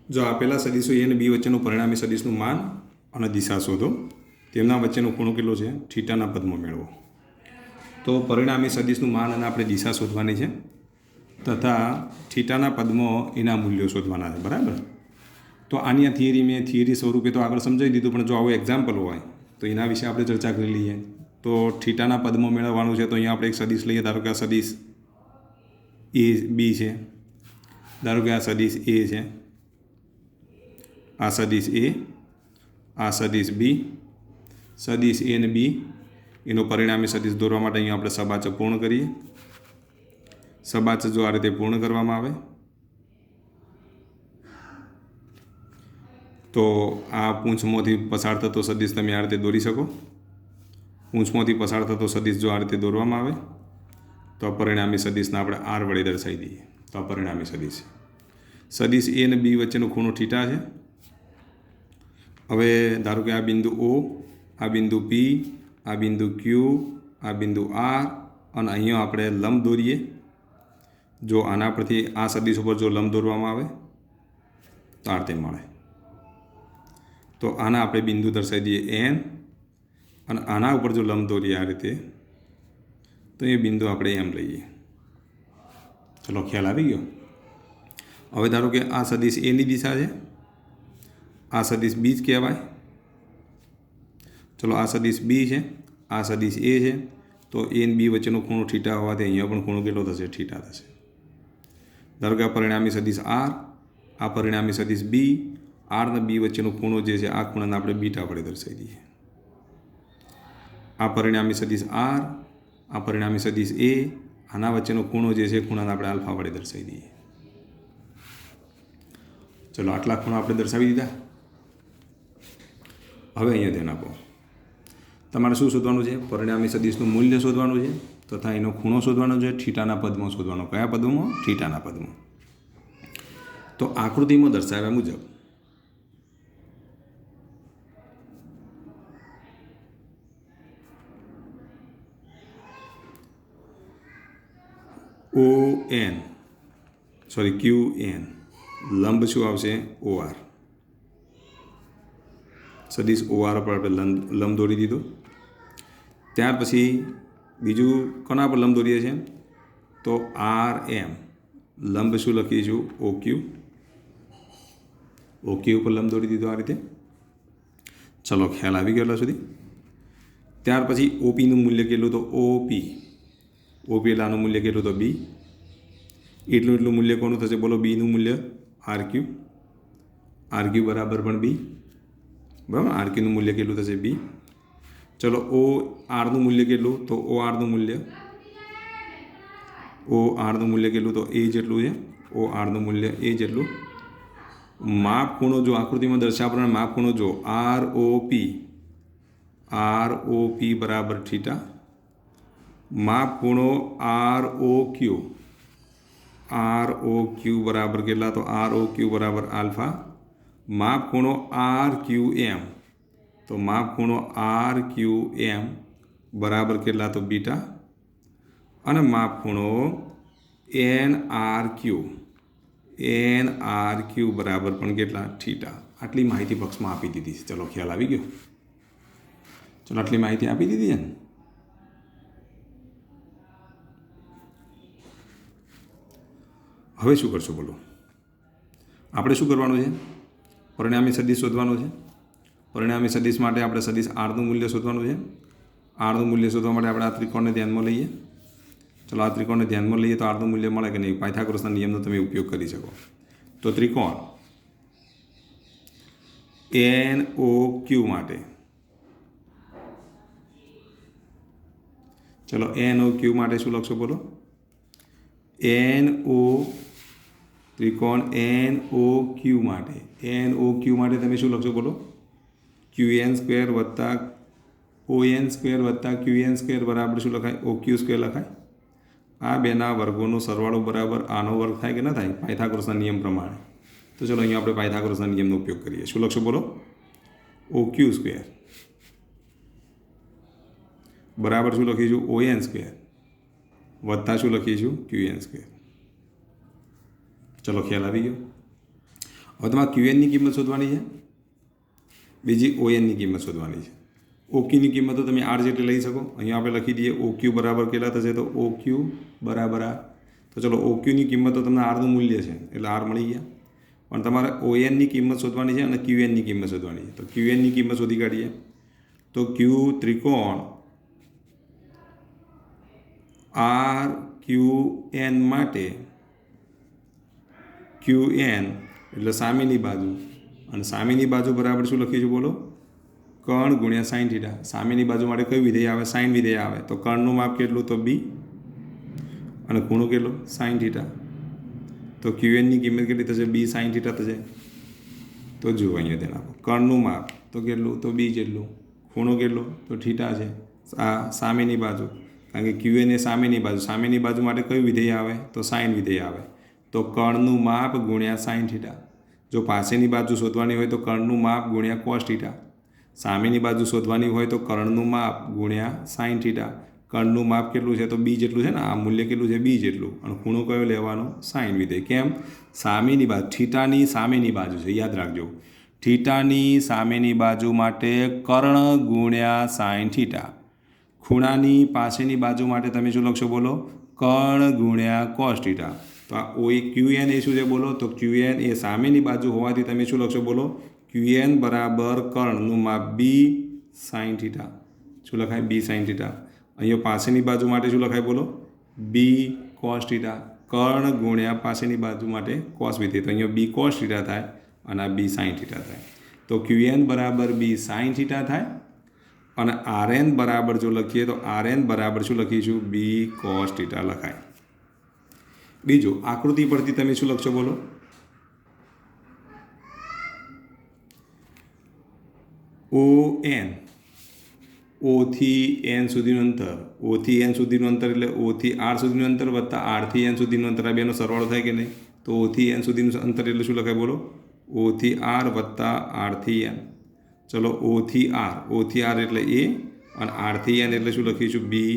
જો આપેલા સદીશો એ અને બી વચ્ચેનું પરિણામી સદીશનું માન અને દિશા શોધો. તેમના વચ્ચેનો ખૂણો કેટલો છે? થીટાના પદમાં મેળવો. તો પરિણામી સદીશનું માન અને આપણે દિશા શોધવાની છે તથા થીટાના પદમાં એના મૂલ્યો શોધવાના છે. બરાબર. તો આની આ થિયરી મેં થિયરી સ્વરૂપે તો આગળ સમજાવી દીધું, પણ જો આવું એક્ઝામ્પલ હોય તો એના વિશે આપણે ચર્ચા કરી લઈએ. તો થીટાના પદમાં મેળવવાનું છે તો અહીંયા આપણે એક સદીશ લઈએ. ધારો કે આ સદીશ એ બી છે, ધારો કે આ સદીશ એ છે, આ સદીશ એ, આ સદીશ બી. સદીશ એ અને બી એનો પરિણામી સદીશ દોરવા માટે અહીંયા આપણે સબાચક પૂર્ણ કરીએ. સબાચક જો આ રીતે પૂર્ણ કરવામાં આવે તો આ પૂંછમાંથી પસાર થતો સદીશ તમે આ રીતે દોરી શકો. પૂંછમાંથી પસાર થતો સદીશ જો આ રીતે દોરવામાં આવે તો પરિણામી સદીશને આપણે આર વડે દર્શાવી દઈએ. તો આ પરિણામી સદીશ સદીશ એ અને બી વચ્ચેનો ખૂણો થીટા છે. હવે ધારો કે આ બિંદુ ઓ, આ બિંદુ પી, આ બિંદુ ક્યુ, આ બિંદુ આર અને અહીંયા આપણે લંબ દોરીએ. જો આના પરથી આ સદીશ ઉપર જો લંબ દોરવામાં આવે તો આ રીતે મળે. તો આના આપણે બિંદુ દર્શાવી દઈએ એન અને આના ઉપર જો લંબ દોરીએ આ રીતે તો એ બિંદુ આપણે એમ લઈએ. ચલો ખ્યાલ આવી ગયો. હવે ધારો કે આ સદીશ એની દિશા છે, આ સદીશ બી જ કહેવાય. ચલો આ સદીશ બી છે, આ સદીશ એ છે. તો એ અને બી વચ્ચેનો ખૂણો થીટા હોવાથી અહીંયા પણ ખૂણો કેટલો થશે? થીટા થશે. ધારો કે આ પરિણામી સદીશ આર, આ પરિણામી સદીશ બી, આર અને બી વચ્ચેનો ખૂણો જે છે આ ખૂણાને આપણે બીટા વડે દર્શાવી દઈએ. આ પરિણામી સદીશ આર, આ પરિણામી સદીશ એ, આના વચ્ચેનો ખૂણો જે છે ખૂણાને આપણે આલ્ફા વડે દર્શાવી દઈએ. ચલો આટલા ખૂણા આપણે દર્શાવી દીધા. હવે અહીંયા ધ્યાન આપો. તમારે શું શોધવાનું છે? પરિણામી સદીશનું મૂલ્ય શોધવાનું છે તથા એનો ખૂણો શોધવાનો છે. થીટાના પદમાં શોધવાનો. કયા પદમાં? થીટાના પદમાં. તો આકૃતિમાં દર્શાવ્યા મુજબ ઓ એન ક્યુ એન લંબ શું આવશે? O R. સદીશ ઓ આર પર આપણે લંબ દોરી દીધો. ત્યાર પછી બીજું કોના પર લંબ દોરીએ છીએ? તો આર એમ લંબ શું લખીશું? ઓ ક્યુ. ઓ ક્યુ પર લંબ દોરી દીધો આ રીતે. ચલો ખ્યાલ આવી ગયો સુધી. ત્યાર પછી ઓપીનું મૂલ્ય કેટલું? તો ઓપી. ઓપી એટલે આનું મૂલ્ય કેટલું? તો બી. એટલું મૂલ્ય કોનું થશે? બોલો. બીનું મૂલ્ય આર ક્યુ. આર ક્યુ બરાબર પણ બી. બરાબર. આર ક્યુનું મૂલ્ય કેટલું થશે? બી. ચલો ઓ આરનું મૂલ્ય કેટલું? તો ઓ આરનું મૂલ્ય કેટલું? તો એ જેટલું છે. ઓ આરનું મૂલ્ય એ જેટલું. માપ ખૂણો જો આકૃતિમાં દર્શાવ્યા પ્રમાણે માપ ખૂણો જો આર ઓ પી બરાબર થીટા. માપ ખૂણો આર ઓ ક્યુ બરાબર કેટલા? તો આર ઓ ક્યુ બરાબર આલ્ફા. માપ ખૂણો આર ક્યુ એમ, તો માપ ખૂણો આર ક્યુ એમ બરાબર કેટલા? તો બીટા. અને માપ ખૂણો એન આર ક્યુ બરાબર પણ કેટલા? થીટા. આટલી માહિતી પક્ષમાં આપી દીધી છે. ચલો ખ્યાલ આવી ગયો. ચલો આટલી માહિતી આપી દીધી છે ને. હવે શું કરશું બોલો? આપણે શું કરવાનું છે? પરિણામી સદીશ શોધવાનું છે. પરિણામી સદીશ માટે આપણે સદીશ આરનું મૂલ્ય શોધવાનું છે. આરનું મૂલ્ય શોધવા માટે આપણે આ ત્રિકોણને ધ્યાનમાં લઈએ. ચલો આ ત્રિકોણને ધ્યાનમાં લઈએ તો આરનું મૂલ્ય મળે કે નહીં? પાયથાગોરસના નિયમનો તમે ઉપયોગ કરી શકો. તો ત્રિકોણ એન ઓ ક્યુ માટે, ચલો એન ઓ ક્યુ માટે શું લખશો બોલો? ત્રિકોણ એન ઓ ક્યુ માટે તમે શું લખશો બોલો? ક્યુ એન સ્ક્વેર વત્તા ઓ એન સ્ક્વેર વત્તા ક્યુ એન સ્ક્વેર બરાબર શું લખાય? ઓ ક્યુ સ્ક્વેર લખાય. આ બેના વર્ગોનો સરવાળો બરાબર આનો વર્ગ થાય કે ના થાય? પાયથાગોરસના નિયમ પ્રમાણે. તો ચલો અહીંયા આપણે પાયથાગોરસના નિયમનો ઉપયોગ કરીએ. શું લખશો બોલો? ઓ ક્યુ સ્ક્વેર બરાબર શું લખીશું? ઓ એન સ્ક્વેર વત્તા શું લખીશું? Q N square. ચલો ખ્યાલ આવી ગયો. હવે તમારે ક્યુએનની કિંમત શોધવાની છે, બીજી ઓએનની કિંમત શોધવાની છે. ઓક્યુની કિંમત તો તમે આર જેટલી લઈ શકો. અહીંયા આપણે લખી દઈએ ઓક્યુ બરાબર કેટલા થશે, તો ઓક્યુ બરાબર આર. તો ચલો ઓક્યુની કિંમત તો તમને આરનું મૂલ્ય છે એટલે આર મળી ગયા, પણ તમારે ઓએનની કિંમત શોધવાની છે અને ક્યુએનની કિંમત શોધવાની છે. તો ક્યુએનની કિંમત શોધી કાઢીએ. તો ક્યુ ત્રિકોણ આર ક્યુ એન માટે ક્યુ એન એટલે સામેની બાજુ, અને સામેની બાજુ બરાબર શું લખીશું બોલો, કર્ણ ગુણ્યા સાઇન થીટા. સામેની બાજુ માટે કયું વિધેય આવે, સાઇન વિધેય આવે. તો કર્ણનું માપ કેટલું, તો બી, અને ખૂણો કેટલો, સાઇન થીટા. તો ક્યુએનની કિંમત કેટલી થશે, બી સાઇન થીટા થશે. તો જુઓ અહીંયા ધ્યાન આપો, કર્ણનું માપ તો કેટલું, તો બી જેટલું, ખૂણો કેટલો, તો થીટા છે. આ સામેની બાજુ, કારણ કે ક્યુએન એ સામેની બાજુ માટે કયું વિધેય આવે, તો સાઇન વિધેય આવે. તો કર્ણનું માપ ગુણ્યા સાઇન થીટા. જો પાસેની બાજુ શોધવાની હોય તો કર્ણનું માપ ગુણ્યા કોસ થીટા. સામેની બાજુ શોધવાની હોય તો કર્ણનું માપ ગુણ્યા સાઇન થીટા. કર્ણનું માપ કેટલું છે, તો બી જેટલું છે ને, આ મૂલ્ય કેટલું છે, બી જેટલું. અને ખૂણો કયો લેવાનો, સાઇન વિધેય. કેમ, સામેની બાજુ, થીટાની સામેની બાજુ છે, યાદ રાખજો. થીટાની સામેની બાજુ માટે કર્ણ ગુણ્યા સાઇન થીટા. ખૂણાની પાસેની બાજુ માટે તમે શું લખશો બોલો, કર્ણ ગુણ્યા કોસ થીટા. તો આ ક્યુએન એ શું છે બોલો, તો ક્યુએન એ સામેની બાજુ હોવાથી તમે શું લખશો બોલો, ક્યુએન બરાબર કર્ણનું માપ બી સાઇન થીટા. શું લખાય, બી સાઇન થીટા. અહીંયા પાસેની બાજુ માટે શું લખાય બોલો, બી કોસ થીટા. કર્ણ ગુણ્યા પાસેની બાજુ માટે કોસ વિધેય. તો અહીંયા બી કોસ થીટા થાય અને આ બી સાઇન થીટા થાય. તો ક્યુએન બરાબર બી સાઇન થીટા થાય. અને આરએન બરાબર જો લખીએ તો આરએન બરાબર શું લખીશું, બી કોસ થીટા લખાય. બીજું, આકૃતિ પરથી તમે શું લખશો બોલો, ઓ એન, ઓથી એન સુધીનું અંતર, ઓથી એન સુધીનું અંતર એટલે ઓથી આર સુધીનું અંતર વત્તા આરથી એન સુધીનું અંતર, આ બેનો સરવાળો થાય કે નહીં. તો ઓથી એન સુધીનું અંતર એટલે શું લખાય બોલો, ઓથી આર વત્તા આરથી એન. ચલો ઓથી આર એટલે એ, અને આરથી એન એટલે શું લખીશું, બી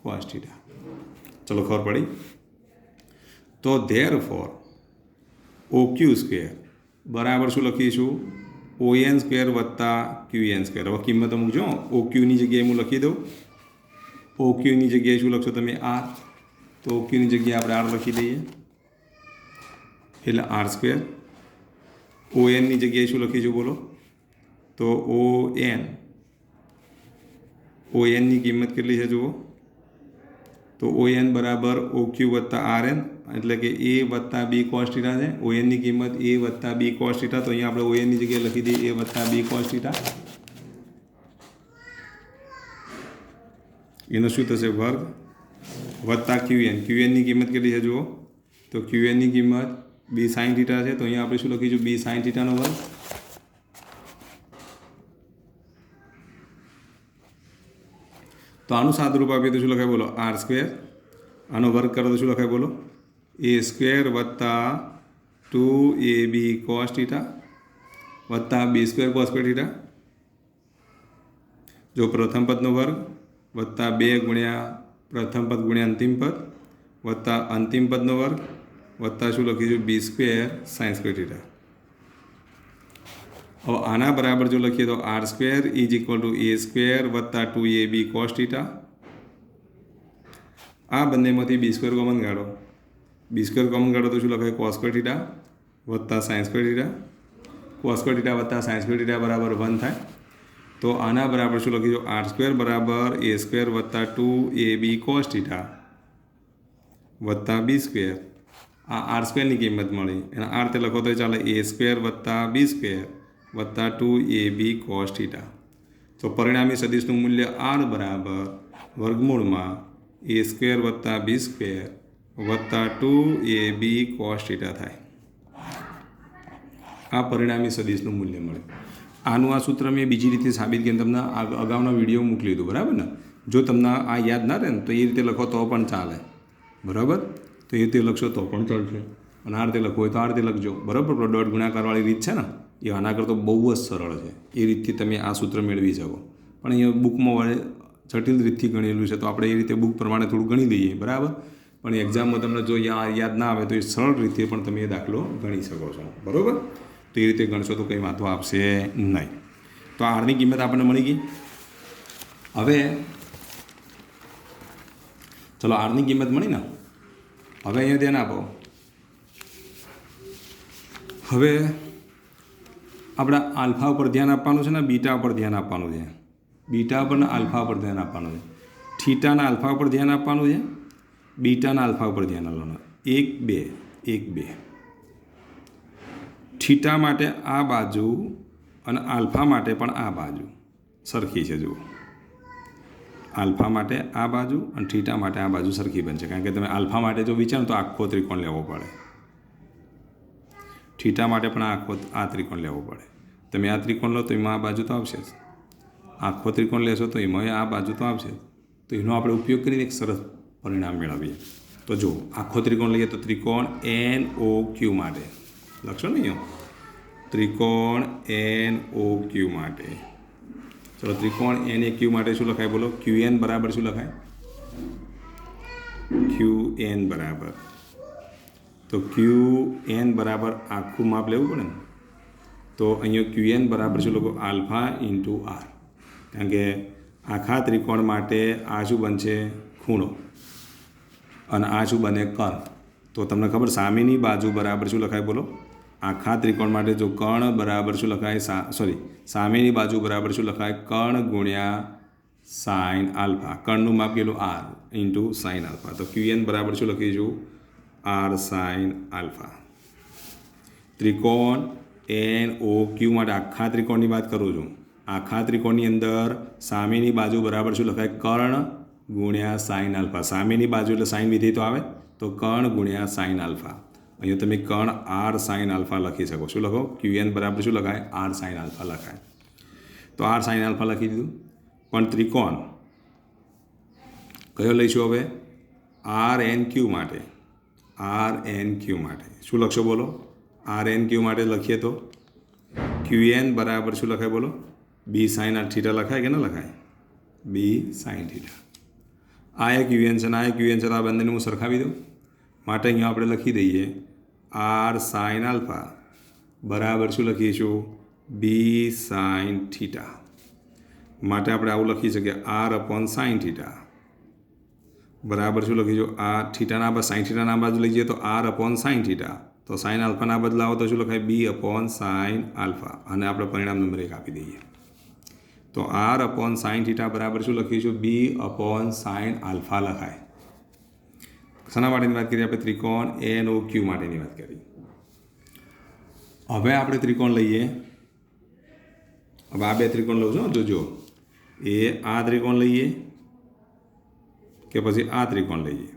કોસ થીટા. ચલો ખબર પડી. તો ધેરફોર ઓક્યુ સ્ક્વેર બરાબર શું લખીશું, ઓએન સ્ક્વેર વત્તા ક્યુએન સ્ક્વેર. હવે કિંમત મૂકજો, ઓક્યુની જગ્યાએ હું લખી દઉં. ઓક્યુની જગ્યાએ શું લખશો તમે, આર. તો ઓક્યુની જગ્યાએ આપણે આર લખી દઈએ એટલે આર સ્ક્વેર. ઓએનની જગ્યાએ શું લખીશું બોલો, તો ઓએનની કિંમત કેટલી છે જુઓ, તો ઓએન બરાબર ઓક્યુ વત્તા આરએન એટલે કે એ વત્તા બી કોસ થીટા છે. ઓએનની કિંમત એ વત્તા બી કોસ થીટા. તો અહીંયા આપણે ઓએનની જગ્યાએ લખી દઈએ એ વત્તા બી કોસ થીટા. એનો શું થશે, વર્ગ વત્તા ક્યુએન. ક્યુએનની કિંમત કેટલી છે જુઓ, તો ક્યુએનની કિંમત બી સાઇન થીટા છે. તો અહીંયા આપણે શું લખીશું, બી સાઇન થીટાનો વર્ગ. તો આનું સાદુરૂપ આપીએ તો શું લખાય બોલો, આર સ્ક્વેર. આનો વર્ગ કરો તો શું લખાય બોલો, એ સ્ક્વેર વત્તા 2ab કોસ થીટા વત્તા બી સ્ક્વેર કોસ સ્ક્વેર થીટા. જો પ્રથમ પદનો વર્ગ વત્તા 2 ગુણ્યા પ્રથમ પદ ગુણ્યા અંતિમ પદ વત્તા અંતિમ પદનો વર્ગ વત્તા શું લખીશું, B square sine square theta. હવે આના બરાબર જો લખીએ તો R square is equal to A square વત્તા 2ab કોસ થીટા. આ બંનેમાંથી બી સ્ક્વેર કોમન કાઢો. બી સ્ક્વેર કોમન કાઢો તો શું લખાય, કોસ સ્ક્વેર થીટા વત્તા sign square theta. Cos square theta વત્તા સાઇન સ્ક્વેર થીટા બરાબર 1 થાય. તો આના બરાબર શું લખીશું, આર સ્ક્વેર બરાબર એ સ્ક્વેર વત્તા 2ab કોસ થીટા વત્તા બી સ્ક્વેર. આ આર સ્ક્વેરની કિંમત મળી, એના આર તે લખો તો ચાલે, એ સ્ક્વેર વત્તા બી સ્ક્વેર વત્તા 2ab કોસ થીટા. તો પરિણામી સદિશનું મૂલ્ય આર બરાબર વર્ગમૂળમાં એ સ્ક્વેર વત્તા બી સ્ક્વેર વત્તા 2ab કોસ થીટા થાય. આ પરિણામી સદિશનું મૂલ્ય મળે. આનું આ સૂત્ર મેં બીજી રીતે સાબિત કરીને તમને અગાઉના વિડીયો મોકલી દીધું, બરાબર ને. જો તમને આ યાદ ના રહે ને તો એ રીતે લખો તો પણ ચાલે, બરાબર. તો એ રીતે લખશો તો પણ ચાલશે, અને આ રીતે લખવું હોય તો આ રીતે લખજો, બરાબર. ડોટ ગુણાકારવાળી રીત છે ને, એ આના કરતો બહુ જ સરળ છે. એ રીતથી તમે આ સૂત્ર મેળવી શકો. પણ અહીંયા બુકમાં વડે જટિલ રીતથી ગણેલું છે, તો આપણે એ રીતે બુક પ્રમાણે થોડું ગણી લઈએ, બરાબર. પણ એક્ઝામમાં તમને જો યાદ ના આવે તો એ સરળ રીતે પણ તમે એ દાખલો ગણી શકો છો, બરાબર. તો એ રીતે ગણશો તો કંઈ વાંધો આપશે નહીં. તો આરની કિંમત આપણને મળી ગઈ. હવે ચલો આરની કિંમત મળી ને. હવે અહીંયા ધ્યાન આપો. હવે આપણે આલ્ફા ઉપર ધ્યાન આપવાનું છે ને બીટા ઉપર ધ્યાન આપવાનું છે. બીટા ઉપર ને આલ્ફા ઉપર ધ્યાન આપવાનું છે. થીટાના આલ્ફા ઉપર ધ્યાન આપવાનું છે, બીટાના આલ્ફા ઉપર ધ્યાન આપવાનું. 1 2 1 2. થીટા માટે આ બાજુ અને આલ્ફા માટે પણ આ બાજુ સરખી છે. જુઓ, આલ્ફા માટે આ બાજુ અને થીટા માટે આ બાજુ સરખી બનશે. કારણ કે તમે આલ્ફા માટે જો વિચારો તો આખો ત્રિકોણ લેવો પડે. થીટા માટે પણ આ ત્રિકોણ લેવો પડે. તમે આ ત્રિકોણ લો તો એમાં આ બાજુ તો આવશે જ. આખો ત્રિકોણ લેશો તો એમાં આ બાજુ તો આવશે. તો એનો આપણે ઉપયોગ કરીને એક સરસ પરિણામ મેળવીએ. તો જો આખો ત્રિકોણ લઈએ તો ત્રિકોણ NOQ માટે લખશો ને અહીંયા, ત્રિકોણ NOQ માટે. ચલો ત્રિકોણ NOQ માટે શું લખાય બોલો? QN બરાબર શું લખાય? QN બરાબર, તો QN બરાબર આખું માપ લેવું પડે ને. તો અહીંયા QN બરાબર શું લખો? Alpha into R. કારણ કે આખા ત્રિકોણ માટે આ શું બનશે? ખૂણો. અને આ શું બને? કર્ણ. તો તમને ખબર સામેની બાજુ બરાબર શું લખાય બોલો? આખા ત્રિકોણ માટે જો કર્ણ બરાબર શું લખાય? સામેની બાજુ બરાબર શું લખાય? કર્ણ ગુણ્યા સાઇન આલ્ફા. કર્ણનું માપ કેટલું? R into sine alpha. તો QN બરાબર શું લખીશું? R sine alpha. ત્રિકોણ NOQ માટે આખા ત્રિકોણની વાત કરું છું. આખા ત્રિકોણની અંદર સામેની બાજુ બરાબર શું લખાય? કર્ણ ગુણ્યા સાઇન આલ્ફા. સામેની બાજુ એટલે સાઇન વિધેય તો આવે, તો કર્ણ ગુણ્યા સાઇન આલ્ફા. અહીંયા તમે કર્ણ R સાઇન આલ્ફા લખી શકો. શું લખો? QN બરાબર શું લખાય? R સાઇન આલ્ફા લખાય. તો R સાઇન આલ્ફા લખી દીધું. પણ ત્રિકોણ કયો લઈશું હવે? RNQ માટે. RNQ માટે શું લખશો બોલો? RNQ માટે લખીએ તો QN બરાબર શું લખાય બોલો? B સાઇન થીટા લખાય કે ન લખાય? B sine theta. આ એક UN છે ને આ એક UN છે, તો આ બંનેને હું સરખાવી દઉં. માટે અહીંયા આપણે લખી દઈએ R સાઇન આલ્ફા બરાબર શું લખીશું? B sine theta. માટે આપણે આવું લખી શકીએ R અપોન સાઇન થીટા બરાબર શું લખીશું? આ થીટાના બાજુ સાઇન થીટાના બાજુ લઈ જઈએ તો R અપોન સાઇન થીટા. તો સાઇન આલ્ફાના બદલાવો તો શું લખાય? B upon sine alpha. અને આપણે પરિણામ નંબર 1 આપી દઈએ. તો R અપોન સાઇન થીટા બરાબર શું લખીશું? B અપોન સાઇન આલ્ફા લખાય. શાના માટેની વાત કરીએ આપણે? ત્રિકોણ NOQ માટેની વાત કરી. હવે આપણે ત્રિકોણ લઈએ. હવે આ બે ત્રિકોણ લઉં છું, જોજો. આ ત્રિકોણ લઈએ કે પછી આ ત્રિકોણ લઈએ?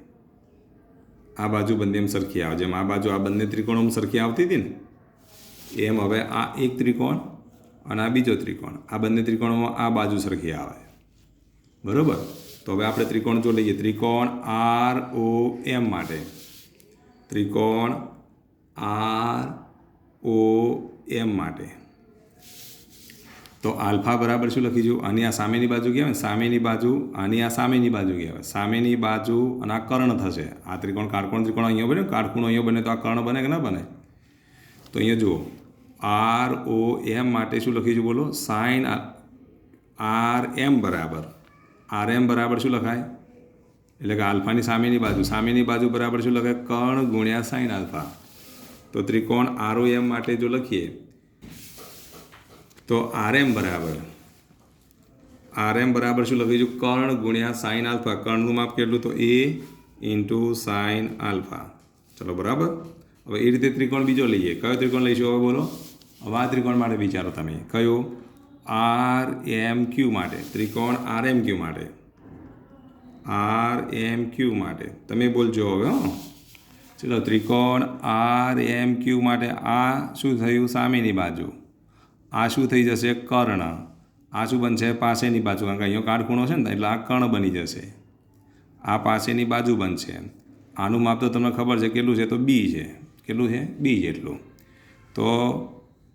આ બાજુ બંને એમ સરખી આવે. જેમ આ બાજુ આ બંને ત્રિકોણો સરખી આવતી હતી ને, એમ હવે આ એક ત્રિકોણ અને આ બીજો ત્રિકોણ, આ બંને ત્રિકોણોમાં આ બાજુ સરખી આવે. બરાબર? તો હવે આપણે ત્રિકોણ જો લઈએ, ત્રિકોણ ROM માટે. ત્રિકોણ ROM માટે તો આલ્ફા બરાબર શું લખીશું? આની આ સામેની બાજુ કહેવાય, સામેની બાજુ, આની આ સામેની બાજુ કહેવાય. સામેની બાજુ અને આ કર્ણ થશે. આ ત્રિકોણ કાટકોણ ત્રિકોણ અહીંયા બને, કાટખૂણો અહીંયા બને, તો આ કર્ણ બને કે ના બને? તો અહીંયા જુઓ ROM માટે શું લખીશું બોલો? સાઇન RM બરાબર, RM બરાબર શું લખાય? એટલે કે આલ્ફાની સામેની બાજુ બરાબર શું લખાય? કર્ણ ગુણ્યા સાઇન આલ્ફા. તો ત્રિકોણ ROM માટે જો લખીએ તો RM બરાબર શું લખીશું? કર્ણ ગુણ્યા સાઇન આલ્ફા. કર્ણનું માપ કેટલું? તો A ઇન્ટુ સાઇન આલ્ફા. ચલો બરાબર. હવે એ રીતે ત્રિકોણ બીજો લઈએ. કયો ત્રિકોણ લઈશું હવે બોલો? હવે આ ત્રિકોણ માટે વિચારો તમે. કયો? RMQ માટે. ત્રિકોણ RMQ માટે. RMQ માટે તમે બોલજો હવે. ચલો ત્રિકોણ RMQ માટે આ શું થયું? સામેની બાજુ. આ શું થઈ જશે? કર્ણ. આ શું બનશે? પાસેની બાજુ. કારણ કે અહીંયા કાટખૂણો છે ને, એટલે આ કર્ણ બની જશે. આ પાસેની બાજુ બનશે. આનું માપ તો તમને ખબર છે કેટલું છે? તો B છે. કેટલું છે? B જેટલું. તો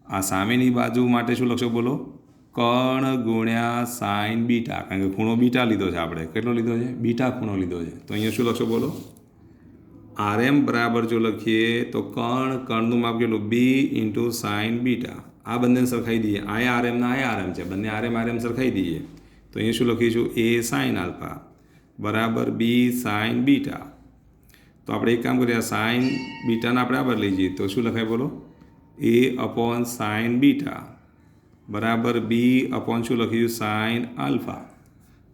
આ સામેની બાજુ માટે શું લખશો બોલો? કર્ણ ગુણ્યા સાઇન બીટા. કારણ કે ખૂણો બીટા લીધો છે આપણે. કેટલો લીધો છે? બીટા ખૂણો લીધો છે. તો અહીંયા શું લખશો બોલો? RM બરાબર જો લખીએ તો કર્ણનું માપ કેટલું બી ઇન્ટુ સાઇન બીટા. આ બંનેને સરખાઈ દઈએ. આ RM ના આ RM છે, બંને RM સરખાઈ દઈએ તો અહીંયા શું લખીશું એ સાઇન આલ્ફા બરાબર બી સાઇન બીટા. તો આપણે એક કામ કરીએ, સાઇન બીટાને આપણે આગળ લઈ જઈએ તો શું લખાય બોલો, એ અપોન સાઇન બીટા બરાબર બી અપોન શું લખીશું સાઇન આલ્ફા.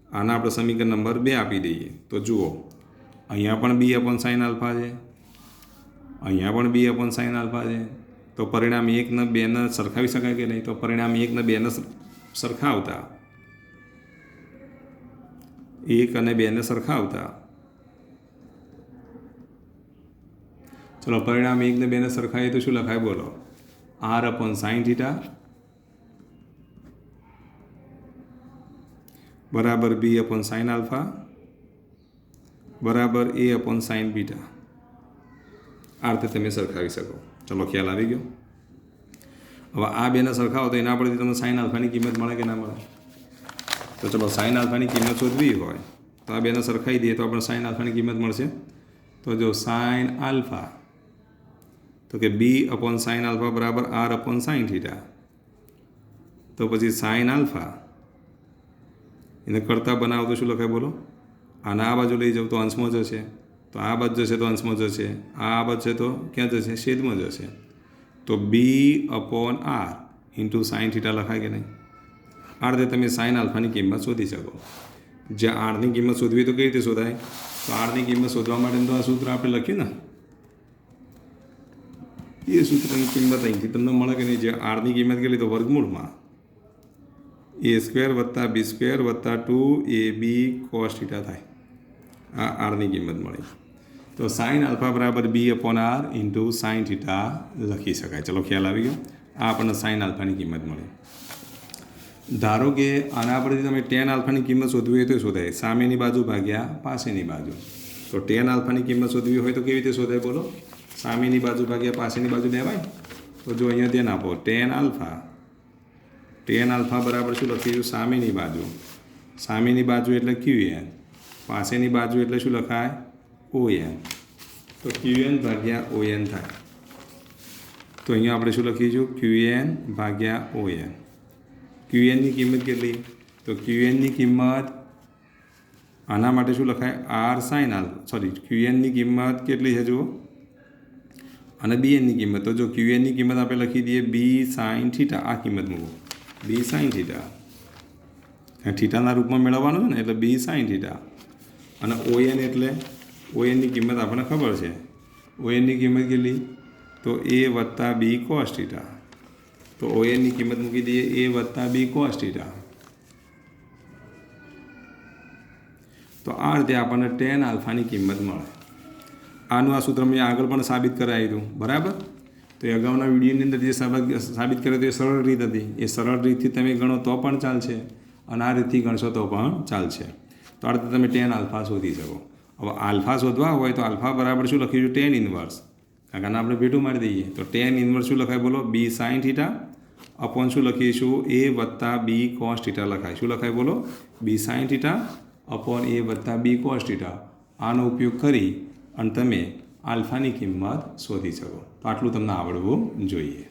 આના આપણે સમીકરણ નંબર 2 આપી દઈએ તો જુઓ અહીંયા પણ બી અપોન સાઇન આલ્ફા છે, અહીંયા પણ બી અપોન સાઇન આલ્ફા છે. તો પરિણામ 1 ને 2 ને સરખાવી શકાય કે નહીં? તો પરિણામ 1 ને 2 ને સરખાવતા 1 અને 2 ને સરખાવતા ચલો પરિણામ 1 ને 2 ને સરખાવીએ તો શું લખાય બોલો, આર અપોન સાઇન થીટા બરાબર બી અપોન સાઇન આલ્ફા બરાબર એ અપોન સાઇન બીટા. આ રીતે તમે સરખાવી શકો. ચલો ખ્યાલ આવી ગયો. હવે આ બેને સરખાવો તો એના પરથી તમને સાઇન આલ્ફાની કિંમત મળે કે ના મળે? તો ચલો સાઇન આલ્ફાની કિંમત શોધવી હોય તો આ બેને સરખાઈ દઈએ તો આપણે સાઇન આલ્ફાની કિંમત મળશે. તો જો સાઇન આલ્ફા તો કે બી અપોન સાઇન આલ્ફા બરાબર આર અપોન સાઇન થીટા. તો પછી સાઇન આલ્ફા એને કરતાં બનાવો તો શું લખાય બોલો, આને આ બાજુ લઈ જાવ તો અંશમાં જશે, તો આ બાજુ જશે તો અંશમાં જશે, આ બાજુ છે તો ક્યાં જશે, છેદમાં જશે. તો B upon R into sine theta લખાય કે નહીં? આ રીતે તમે સાઇન આલ્ફાની કિંમત શોધી શકો. જે આરની કિંમત શોધવી તો કઈ રીતે શોધાય? તો આરની કિંમત શોધવા માટે તો આ સૂત્ર આપણે લખ્યું ને, એ સૂત્રની કિંમત અહીંથી તમને મળે કે નહીં? જે આરની કિંમત કેટલી? તો વર્ગમૂળમાં એ સ્ક્વેર વત્તા બી સ્ક્વેર વત્તા 2ab કોસ થીટા થાય. આ આરની કિંમત મળી. તો સાઇન આલ્ફા બરાબર B upon R into sine theta લખી શકાય. ચલો ખ્યાલ આવી ગયો. આ આપણને સાઇન આલ્ફાની કિંમત મળી. ધારો કે આના પરથી તમે ટેન આલ્ફાની કિંમત શોધવી હોય તો શોધાય, સામેની બાજુ ભાગ્યા પાસેની બાજુ. તો ટેન આલ્ફાની કિંમત શોધવી હોય તો કેવી રીતે શોધાય બોલો? સામેની બાજુ ભાગ્યા પાસેની બાજુ લેવાય. તો જો અહીંયા ધ્યાન આપો, ટેન આલ્ફા બરાબર શું લખીશું? સામેની બાજુ. સામેની બાજુ એટલે QN, પાસેની બાજુ એટલે શું લખાય? ON. તો QN ભાગ્યા ON થાય. તો અહીંયા આપણે શું લખીશું? QN ભાગ્યા ON. QNની કિંમત કેટલી? તો QNની કિંમત આના માટે શું લખાય? આર સાઇન આલ્ફા, QNની કિંમત કેટલી છે જુઓ, અને BNની કિંમત. તો જો QNની કિંમત આપણે લખી દઈએ બી સાઇન થીટા, આ કિંમત મૂકો બી સાઇન થીટા, થીટાના રૂપમાં મેળવવાનું છે ને એટલે બી સાઇન થીટા. અને ON એટલે ONની કિંમત આપણને ખબર છે, ONની કિંમત કેટલી? તો એ વત્તા બી કોસ થીટા. તો ONની કિંમત મૂકી દઈએ એ વત્તા બી કોસ થીટા. તો આ રીતે આપણને ટેન આલ્ફાની કિંમત મળે. આનું આ સૂત્ર મેં આગળ પણ સાબિત કરાવી હતું, બરાબર? તો એ અગાઉના વિડીયોની અંદર જે સાબિત કર્યું હતું એ સરળ રીત હતી. એ સરળ રીતથી તમે ગણો તો પણ ચાલશે, અને આ રીતથી ગણશો તો પણ ચાલશે. તો આ રીતે તમે ટેન આલ્ફા શોધી શકો. હવે આલ્ફા શોધવા હોય તો આલ્ફા બરાબર શું લખીશું? Tan inverse. કારણ કે આપણે ભેટું મારી દઈએ તો ટેન ઇન્વર્સ શું લખાય બોલો? બી સાઇન થીટા અપોન શું લખીશું? એ વત્તા બી કોસ થીટા લખાય. શું લખાય બોલો? બી સાઇન થીટા અપોન એ વત્તા બી કોસ થીટા. આનો ઉપયોગ કરી અને તમે આલ્ફાની કિંમત શોધી શકો. તો આટલું તમને આવડવું જોઈએ.